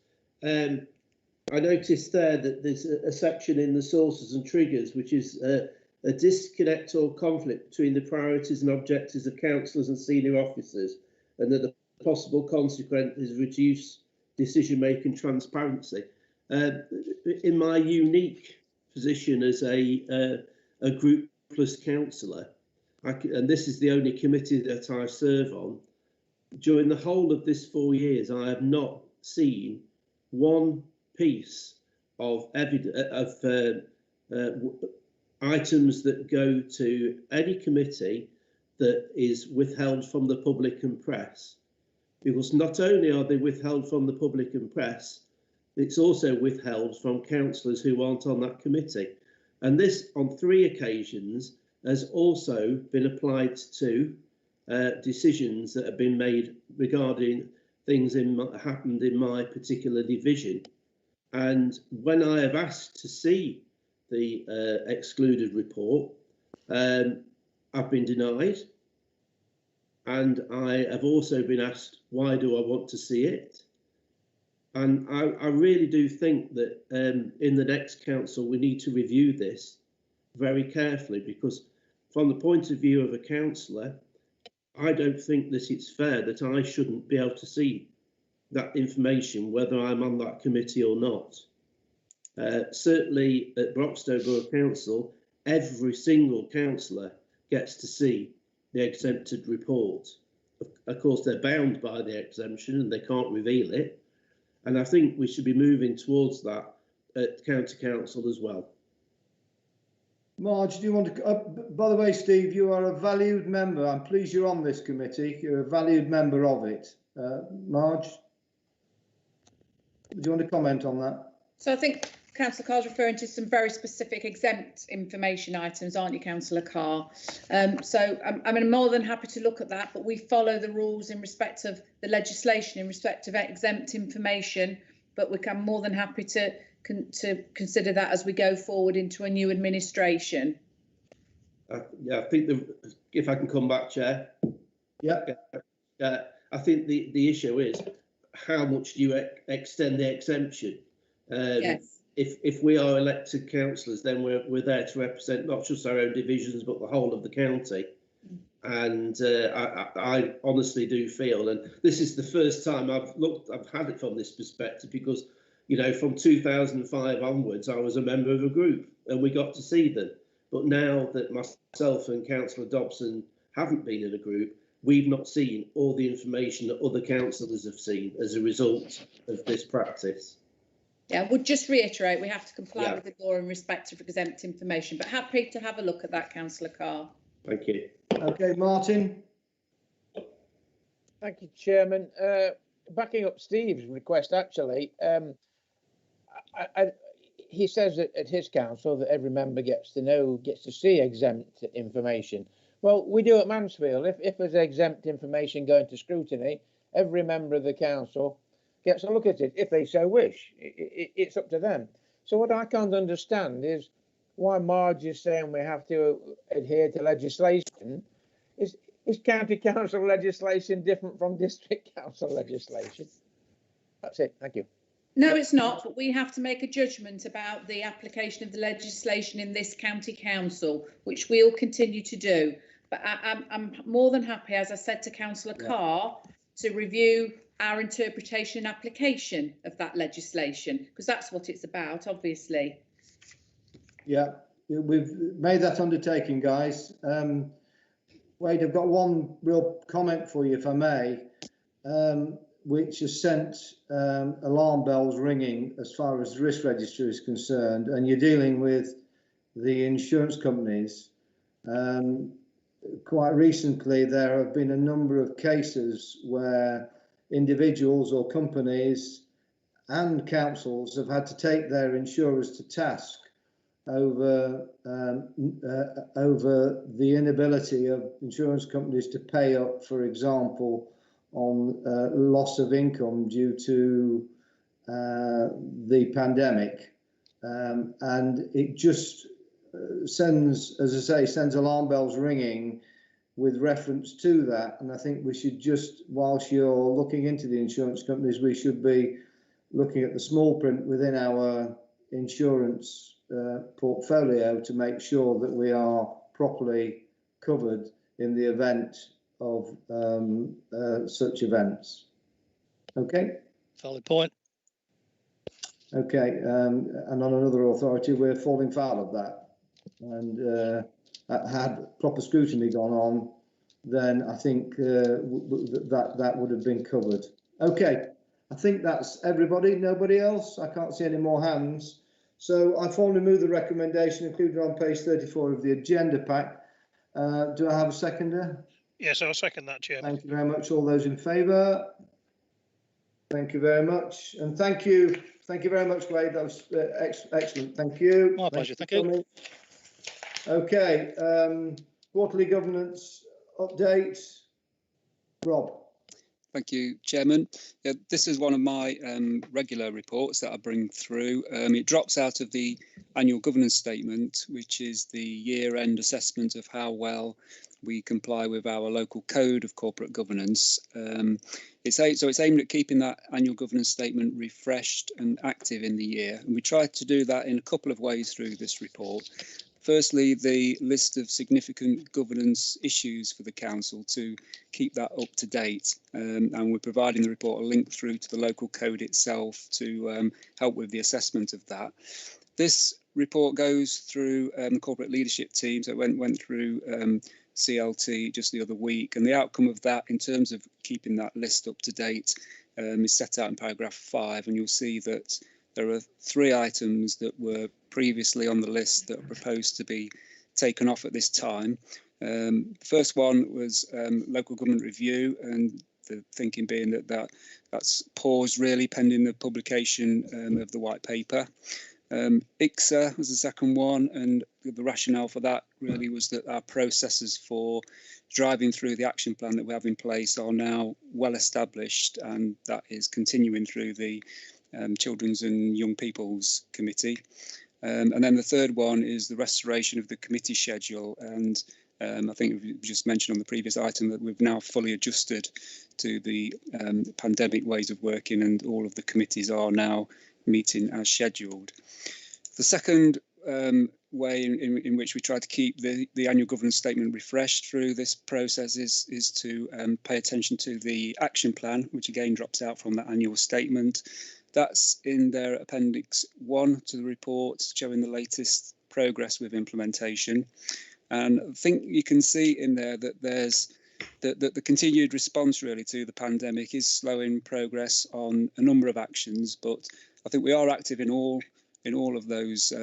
I noticed there that there's a section in the sources and triggers, which is a disconnect or conflict between the priorities and objectives of councillors and senior officers, and that the possible consequence is reduced decision-making transparency. In my unique position as a group plus councillor, and this is the only committee that I serve on, during the whole of this 4 years, I have not seen one piece of evidence items that go to any committee that is withheld from the public and press. Because not only are they withheld from the public and press, it's also withheld from councillors who aren't on that committee. And this, on 3 occasions, has also been applied to decisions that have been made regarding things happened in my particular division. And when I have asked to see the excluded report, I've been denied. And I have also been asked, why do I want to see it? And I really do think that in the next council, we need to review this very carefully, because from the point of view of a councillor, I don't think that it's fair that I shouldn't be able to see that information, whether I'm on that committee or not. Certainly at Broxtowe Borough Council, every single councillor gets to see the exempted report. Of course, they're bound by the exemption and they can't reveal it. And I think we should be moving towards that at County Council as well. Marge, do you want to, by the way, Steve, you are a valued member. I'm pleased you're on this committee. You're a valued member of it. Marge, do you want to comment on that? So I think Councillor Carr's referring to some very specific exempt information items, aren't you, Councillor Carr? I'm more than happy to look at that, but we follow the rules in respect of the legislation in respect of exempt information, but I'm more than happy to consider that as we go forward into a new administration. Yeah, I think if I can come back, Chair. Yeah. I think the issue is how much do you extend the exemption? Yes. If we are elected councillors, then we're there to represent not just our own divisions but the whole of the county. And I honestly do feel, and this is the first time I've had it from this perspective, because you know, from 2005 onwards, I was a member of a group and we got to see them. But now that myself and Councillor Dobson haven't been in a group, we've not seen all the information that other councillors have seen as a result of this practice. Yeah, we'll just reiterate, we have to comply with the law in respect of exempt information, but happy to have a look at that, Councillor Carr. Thank you. Okay, Martin. Thank you, Chairman. Backing up Steve's request, actually, he says that at his council that every member gets to see exempt information. Well, we do at Mansfield. If there's exempt information going to scrutiny, every member of the council gets a look at it if they so wish. It's up to them. So what I can't understand is why Marge is saying we have to adhere to legislation. Is county council legislation different from district council legislation? That's it. Thank you. No, it's not, but we have to make a judgment about the application of the legislation in this county council, which we'll continue to do. But I'm more than happy, as I said to Councillor Carr, to review our interpretation and application of that legislation, because that's what it's about, obviously. Yeah, we've made that undertaking, guys. Wade, I've got one real comment for you, if I may, which has sent alarm bells ringing as far as the risk register is concerned, and you're dealing with the insurance companies. Quite recently, there have been a number of cases where individuals or companies and councils have had to take their insurers to task over the inability of insurance companies to pay up, for example, on loss of income due to the pandemic, and it just sends, as I say, sends alarm bells ringing with reference to that. And I think we should just, whilst you're looking into the insurance companies, we should be looking at the small print within our insurance portfolio to make sure that we are properly covered in the event of such events. Okay. Valid point. Okay, and on another authority, we're falling foul of that. And had proper scrutiny gone on, then I think that would have been covered. Okay, I think that's everybody. Nobody else? I can't see any more hands. So I formally move the recommendation included on page 34 of the agenda pack. Do I have a seconder? Yes, I'll second that, Chairman. Thank you very much. All those in favour? Thank you very much. And thank you very much, Wade. That was excellent. Thank you. My pleasure. Thank you. Okay, quarterly governance update. Rob. Thank you, Chairman. Yeah, this is one of my regular reports that I bring through. It drops out of the annual governance statement, which is the year-end assessment of how well we comply with our local code of corporate governance. It's aimed at keeping that annual governance statement refreshed and active in the year. And we try to do that in a couple of ways through this report. Firstly, the list of significant governance issues for the council to keep that up to date. And we're providing the report a link through to the local code itself to help with the assessment of that. This report goes through the corporate leadership team, so it went through CLT just the other week, and the outcome of that in terms of keeping that list up to date is set out in paragraph 5, and you'll see that there are 3 items that were previously on the list that are proposed to be taken off at this time. The first one was local government review, and the thinking being that's paused really pending the publication of the white paper. ICSA was the second one, and the rationale for that really was that our processes for driving through the action plan that we have in place are now well established, and that is continuing through the Children's and Young People's Committee. And then the third one is the restoration of the committee schedule, and I think we just mentioned on the previous item that we've now fully adjusted to the pandemic ways of working, and all of the committees are now meeting as scheduled. The second way in which we try to keep the annual governance statement refreshed through this process is to pay attention to the action plan, which again drops out from that annual statement. That's in their appendix 1 to the report, showing the latest progress with implementation. And I think you can see in there that there's the continued response really to the pandemic is slowing progress on a number of actions, but I think we are active in all of those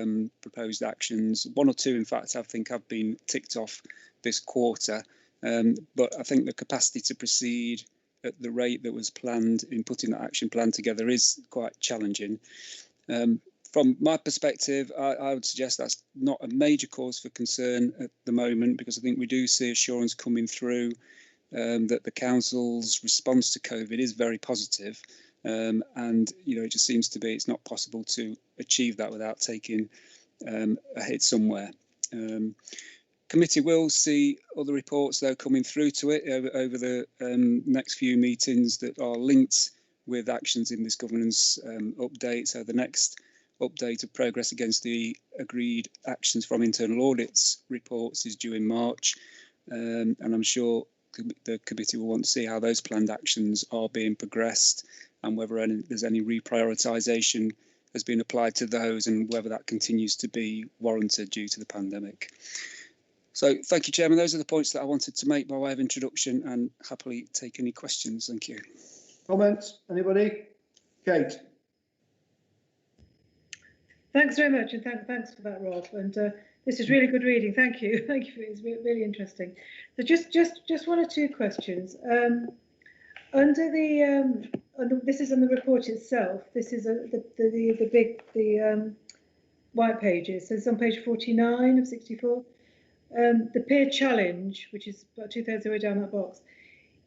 proposed actions. 1 or 2, in fact, I think have been ticked off this quarter, but I think the capacity to proceed at the rate that was planned in putting that action plan together is quite challenging. From my perspective, I would suggest that's not a major cause for concern at the moment, because I think we do see assurance coming through that the council's response to COVID is very positive. And it just seems to be it's not possible to achieve that without taking a hit somewhere. Committee will see other reports though coming through to it over the next few meetings that are linked with actions in this governance update. So the next update of progress against the agreed actions from internal audits reports is due in March, and I'm sure the committee will want to see how those planned actions are being progressed, and whether there's any reprioritisation has been applied to those, and whether that continues to be warranted due to the pandemic. So thank you, Chairman. Those are the points that I wanted to make by way of introduction, and happily take any questions. Thank you. Comments? Anybody? Kate. Thanks very much, and thanks for that, Rob. And this is really good reading. Thank you. Thank you. It's really interesting. So just 1 or 2 questions. Under the this is on the report itself. This is the white pages. So it's on page 49 of 64. The peer challenge, which is about 2/3 of the way down that box.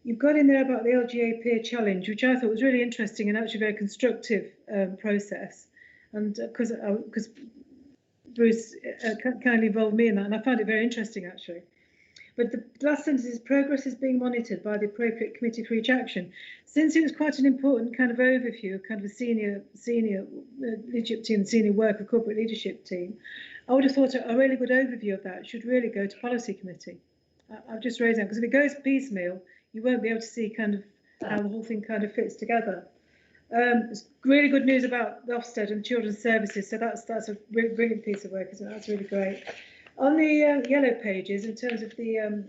You've got in there about the LGA peer challenge, which I thought was really interesting and actually very constructive process. And because Bruce kindly involved me in that, and I found it very interesting actually. But the last sentence is progress is being monitored by the appropriate committee for each action. Since it was quite an important kind of overview, kind of a senior leadership team, senior work of corporate leadership team, I would have thought a really good overview of that should really go to policy committee. I've just raised that because if it goes piecemeal, you won't be able to see kind of how the whole thing kind of fits together. It's really good news about the Ofsted and children's services, so that's a really brilliant piece of work, isn't it? That's really great. On the yellow pages, in terms of the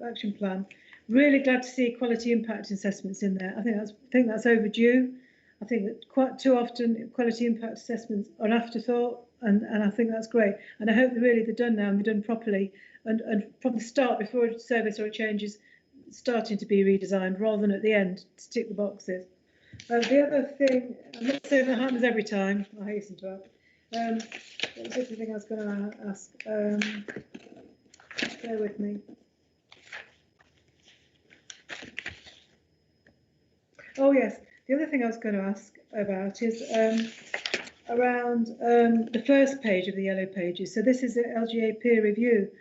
action plan, really glad to see quality impact assessments in there. I think that's overdue. I think that quite too often quality impact assessments are an afterthought, and I think that's great. And I hope they're done now and they're done properly, and from the start, before a service or a change is starting to be redesigned, rather than at the end to tick the boxes. The other thing, I'm not saying that happens every time, I hasten to add. What was the other thing I was going to ask? Bear with me. Oh yes, the other thing I was going to ask about is around the first page of the yellow pages. So this is the LGA peer review,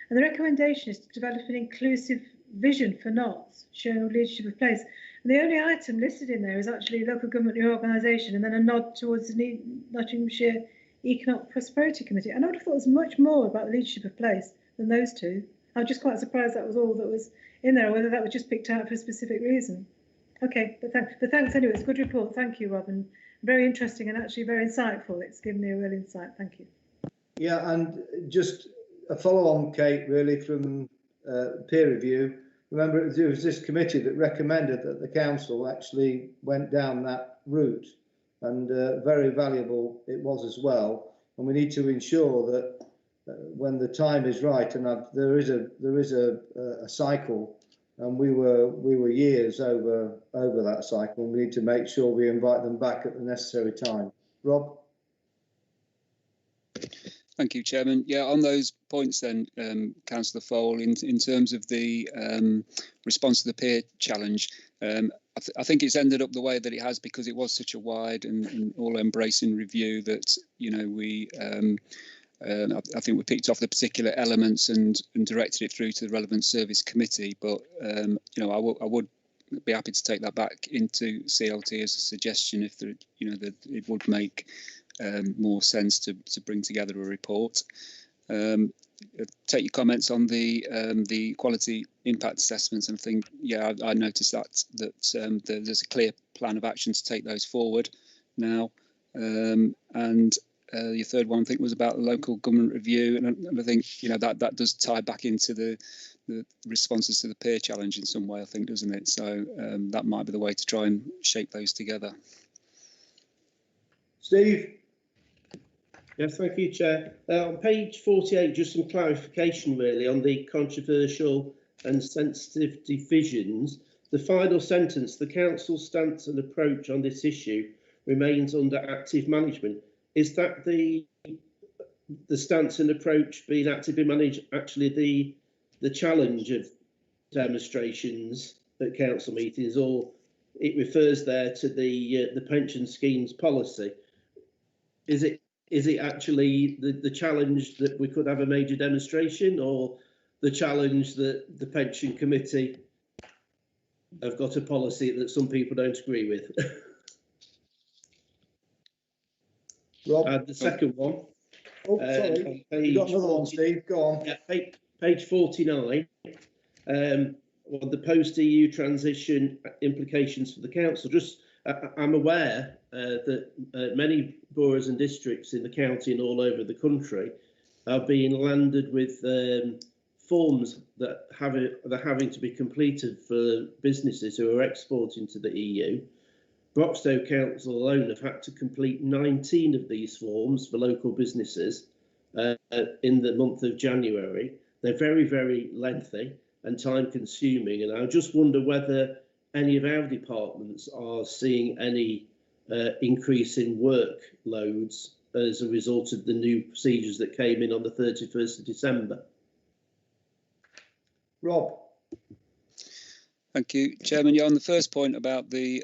and the recommendation is to develop an inclusive vision for NOTS, showing leadership of place. And the only item listed in there is actually local government reorganisation, and then a nod towards the Nottinghamshire Economic Prosperity Committee. And I would have thought there was much more about the leadership of place than those two. I was just quite surprised that was all that was in there, or whether that was just picked out for a specific reason. Okay, but thanks anyway. It's a good report. Thank you, Robin. Very interesting and actually very insightful. It's given me a real insight. Thank you. Yeah, and just a follow-on, Kate, really from peer review. Remember, it was this committee that recommended that the council actually went down that route, and very valuable it was as well. And we need to ensure that when the time is right, and there is a cycle, and we were years over that cycle, and we need to make sure we invite them back at the necessary time. Rob? Thank you, Chairman. Yeah, on those points then, Councillor Fole, in terms of the response to the peer challenge, I think it's ended up the way that it has because it was such a wide and all-embracing review that, you know, we I think we picked off the particular elements and directed it through to the relevant service committee. But you know, I would be happy to take that back into CLT as a suggestion if there, you know, that it would make more sense to bring together a report. Take your comments on the quality impact assessments, and think, yeah, I noticed that there's a clear plan of action to take those forward now. And your third one, I think, was about the local government review, and I think, you know, that does tie back into the responses to the peer challenge in some way, I think, doesn't it? So that might be the way to try and shape those together. Steve? Yes, thank you, Chair. On page 48, just some clarification really on the controversial and sensitive divisions. The final sentence, the council's stance and approach on this issue remains under active management. Is that the stance and approach being actively managed actually the challenge of demonstrations at council meetings, or it refers there to the pension schemes policy? Is it actually the challenge that we could have a major demonstration, or the challenge that the pension committee have got a policy that some people don't agree with? Rob? The second one. Oh, sorry. You've got another one, Steve. Go on. Yeah, page 49. On the post-EU transition implications for the council. Just, I'm aware that many boroughs and districts in the county and all over the country are being landed with forms that are having to be completed for businesses who are exporting to the EU. Broxtowe Council alone have had to complete 19 of these forms for local businesses in the month of January. They're very, very lengthy and time consuming, and I just wonder whether any of our departments are seeing any increase in workloads as a result of the new procedures that came in on the 31st of December. Rob? Thank you, Chairman. Yeah, on the first point about the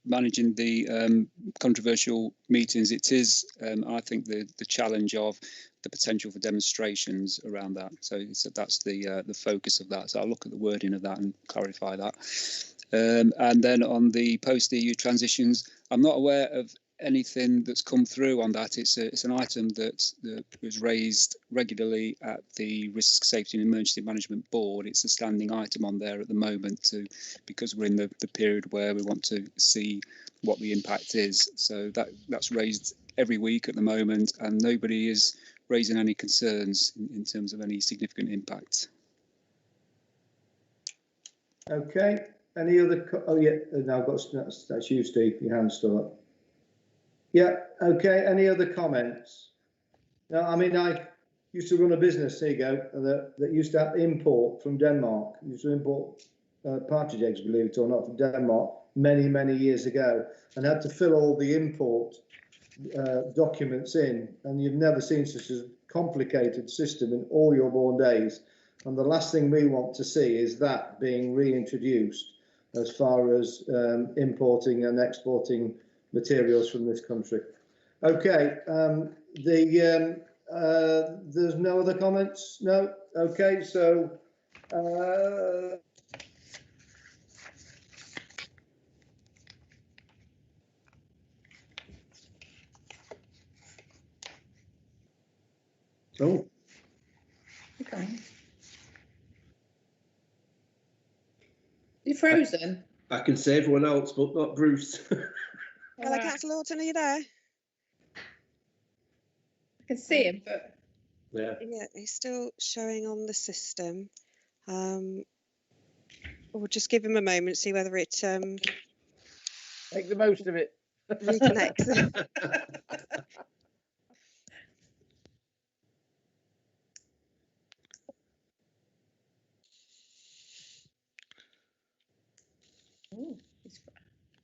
managing the controversial meetings, it is, I think, the challenge of the potential for demonstrations around that. So that's the focus of that. So I'll look at the wording of that and clarify that. And then on the post-EU transitions, I'm not aware of anything that's come through on that. It's an item that was raised regularly at the Risk, Safety and Emergency Management Board. It's a standing item on there at the moment because we're in the period where we want to see what the impact is. So that's raised every week at the moment, and nobody is raising any concerns in terms of any significant impact. Okay. Any other? Oh yeah, no, I've got that's you, Steve. Your hand's still up. Yeah, okay, any other comments? No, I mean, I used to run a business, there you go, that used to import from Denmark. Used to import partridge eggs, believe it or not, from Denmark many years ago, and had to fill all the import documents in, and you've never seen such a complicated system in all your born days. And the last thing we want to see is that being reintroduced as far as importing and exporting materials from this country. Okay, there's no other comments? No? Okay, so oh. Okay. You're frozen? I can see everyone else, but not Bruce. Hello, Councillor Lawton, are you there? I can see him, but yeah, he's still showing on the system. We'll just give him a moment, see whether it make the most of it. Reconnects.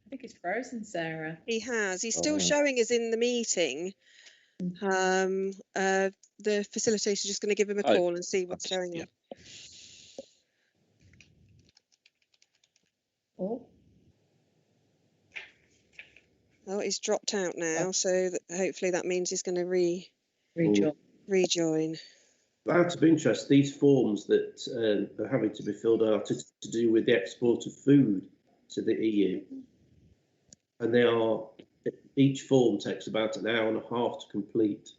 I think he's frozen, Sarah. He has. He's still showing us in the meeting. The facilitator is just going to give him a call and see what's going on. Oh, he's dropped out now, so hopefully that means he's going to rejoin. Out of interest, these forms that are having to be filled out are to do with the export of food to the EU, and each form takes about an hour and a half to complete.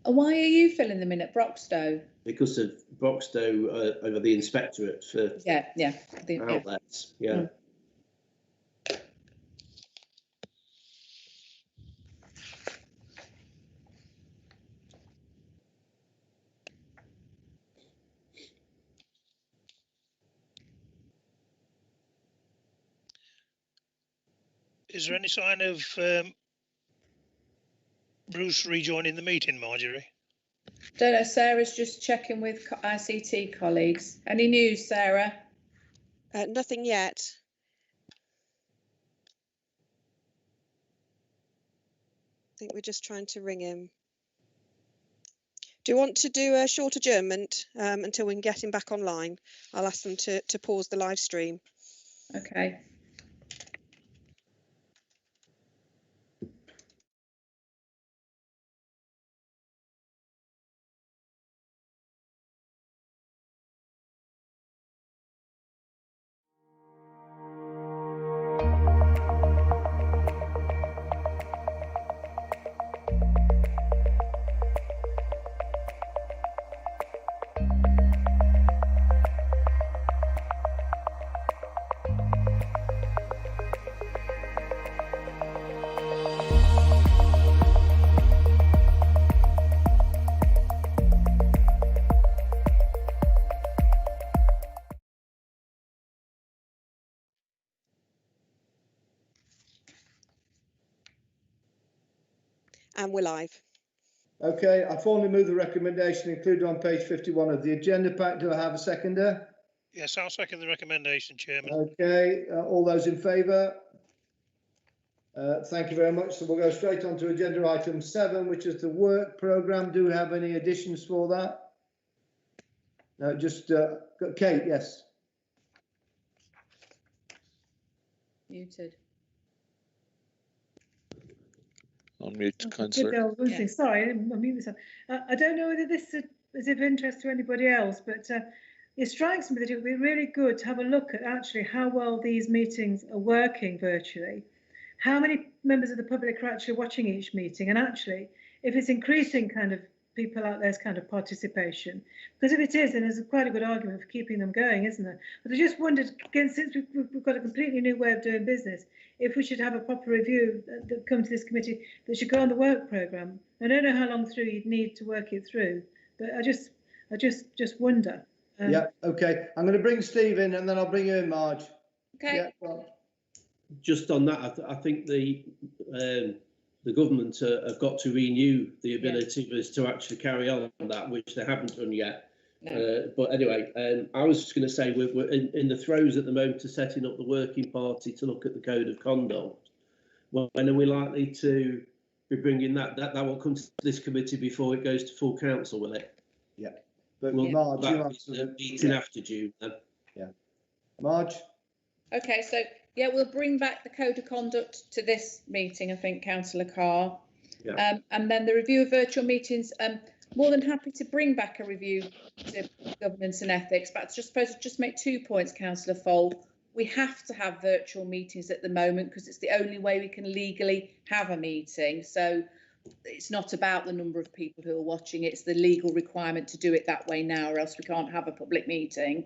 And why are you filling them in at Broxtowe? Because of Broxtowe over the inspectorate for outlets. Yeah. Is there any sign of Bruce rejoining the meeting, Marjorie? Don't know. Sarah's just checking with ICT colleagues. Any news, Sarah? Nothing yet. I think we're just trying to ring him. Do you want to do a short adjournment until we can get him back online? I'll ask them to pause the live stream. Okay. And we're live. Okay, I formally move the recommendation included on page 51 of the agenda pack. Do I have a seconder? Yes, I'll second the recommendation, Chairman. Okay, all those in favour? Thank you very much. So we'll go straight on to agenda item 7, which is the work programme. Do we have any additions for that? No, just Kate, yes. Muted. On mute, Good Councillor. girl, Sorry, I didn't unmute myself. I don't know whether this is of interest to anybody else, but it strikes me that it would be really good to have a look at actually how well these meetings are working virtually, how many members of the public are actually watching each meeting, and actually if it's increasing kind of people out there's kind of participation. Because if it is, then there's quite a good argument for keeping them going, isn't there? But I just wondered, again, since we've got a completely new way of doing business, if we should have a proper review that come to this committee that should go on the work programme. I don't know how long through you'd need to work it through, but I just wonder. Yeah, okay. I'm going to bring Steve in and then I'll bring you in, Marge. Okay. Yeah, well. Just on that, I think the government have got to renew the ability of us to actually carry on that, which they haven't done yet. No. But anyway, I was just going to say we're in the throes at the moment of setting up the working party to look at the code of conduct. When are we likely to be bringing that? That will come to this committee before it goes to full council, will it? Yeah. But Marge, you answer the meeting after June then. Yeah. Marge? Okay, so yeah, we'll bring back the code of conduct to this meeting, I think, Councillor Carr. Yeah. And then the review of virtual meetings, more than happy to bring back a review to governance and ethics, but I just make 2 points, Councillor Fold. We have to have virtual meetings at the moment because it's the only way we can legally have a meeting. So it's not about the number of people who are watching, it's the legal requirement to do it that way now, or else we can't have a public meeting.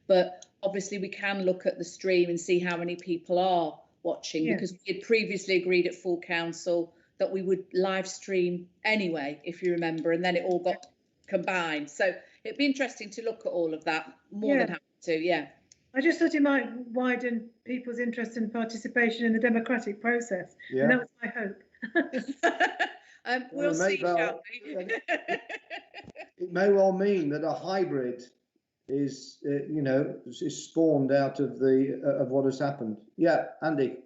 But obviously we can look at the stream and see how many people are watching, because we had previously agreed at full council that we would live stream anyway, if you remember, and then it all got combined. So it'd be interesting to look at all of that. More than happy to, I just thought it might widen people's interest and participation in the democratic process. Yeah. And that was my hope. We'll see, shall we? It may well mean that a hybrid is, is spawned out of of what has happened. Yeah, Andy.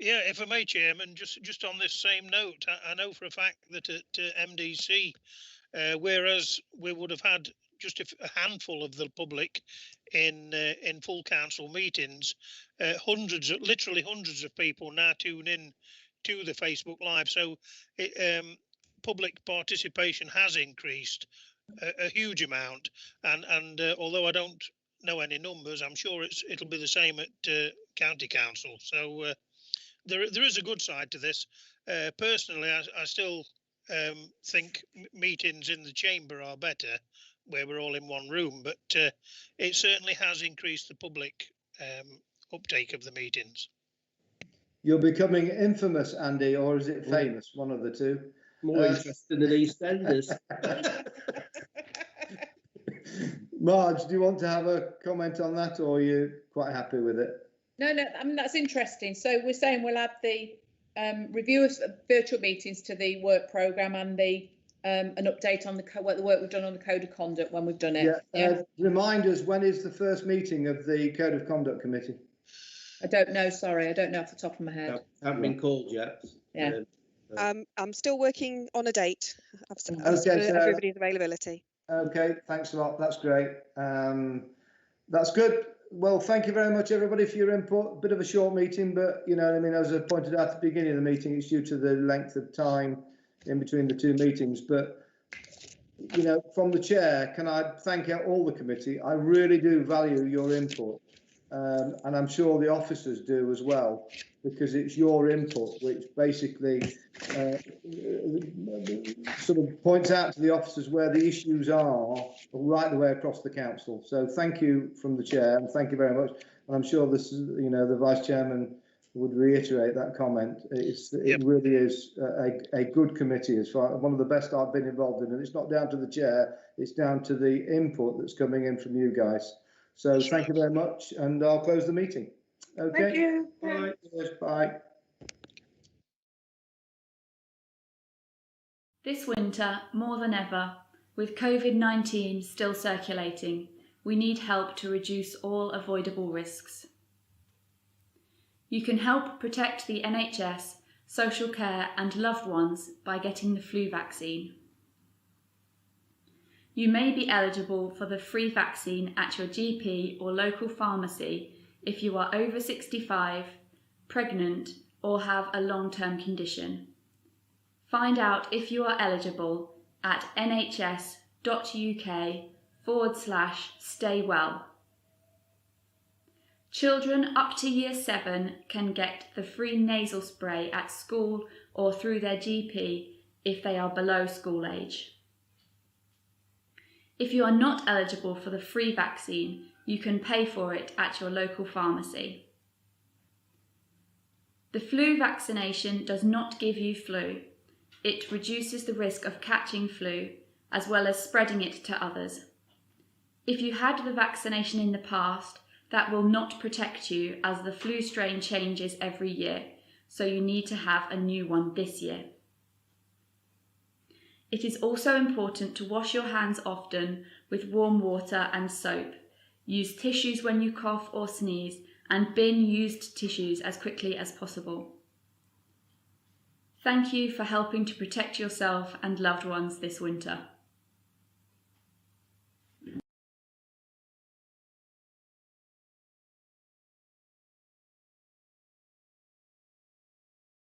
Yeah, if I may, Chairman, just on this same note, I know for a fact that at MDC, whereas we would have had just a handful of the public in full council meetings, literally hundreds of people now tune in to the Facebook Live. So public participation has increased a huge amount, and although I don't know any numbers, I'm sure it'll be the same at county council. So there is a good side to this. Personally, I still think meetings in the chamber are better, where we're all in one room, but it certainly has increased the public uptake of the meetings. You're becoming infamous, Andy, or is it famous? One of the two. More interested in EastEnders. Marge, do you want to have a comment on that, or are you quite happy with it? No, I mean, that's interesting. So we're saying we'll add the review of virtual meetings to the work programme and the an update on the work we've done on the code of conduct when we've done it. Yeah. Remind us, when is the first meeting of the code of conduct committee? I don't know, sorry, I don't know off the top of my head. No, haven't been called yet. Yeah. I'm still working on a date. Everybody's availability. Okay, thanks a lot. That's great. That's good. Well, thank you very much, everybody, for your input. Bit of a short meeting, but you know what I mean, as I pointed out at the beginning of the meeting, it's due to the length of time in between the two meetings. But you know, from the chair, can I thank all the committee? I really do value your input, and I'm sure the officers do as well, because it's your input which basically sort of points out to the officers where the issues are right the way across the council. So thank you from the chair, and thank you very much. And I'm sure this is, you know, the vice chairman would reiterate that comment. It really is a good committee, as far one of the best I've been involved in, and it's not down to the chair, it's down to the input that's coming in from you guys. So thank you very much, and I'll close the meeting. Okay. Thank you. Bye. Yes, bye. This winter, more than ever, with COVID-19 still circulating, we need help to reduce all avoidable risks. You can help protect the NHS, social care and loved ones by getting the flu vaccine. You may be eligible for the free vaccine at your GP or local pharmacy if you are over 65, pregnant, or have a long-term condition. Find out if you are eligible at nhs.uk/stay well. Children up to Year 7 can get the free nasal spray at school or through their GP if they are below school age. If you are not eligible for the free vaccine, you can pay for it at your local pharmacy. The flu vaccination does not give you flu. It reduces the risk of catching flu as well as spreading it to others. If you had the vaccination in the past, that will not protect you as the flu strain changes every year, so you need to have a new one this year. It is also important to wash your hands often with warm water and soap. Use tissues when you cough or sneeze, and bin used tissues as quickly as possible. Thank you for helping to protect yourself and loved ones this winter.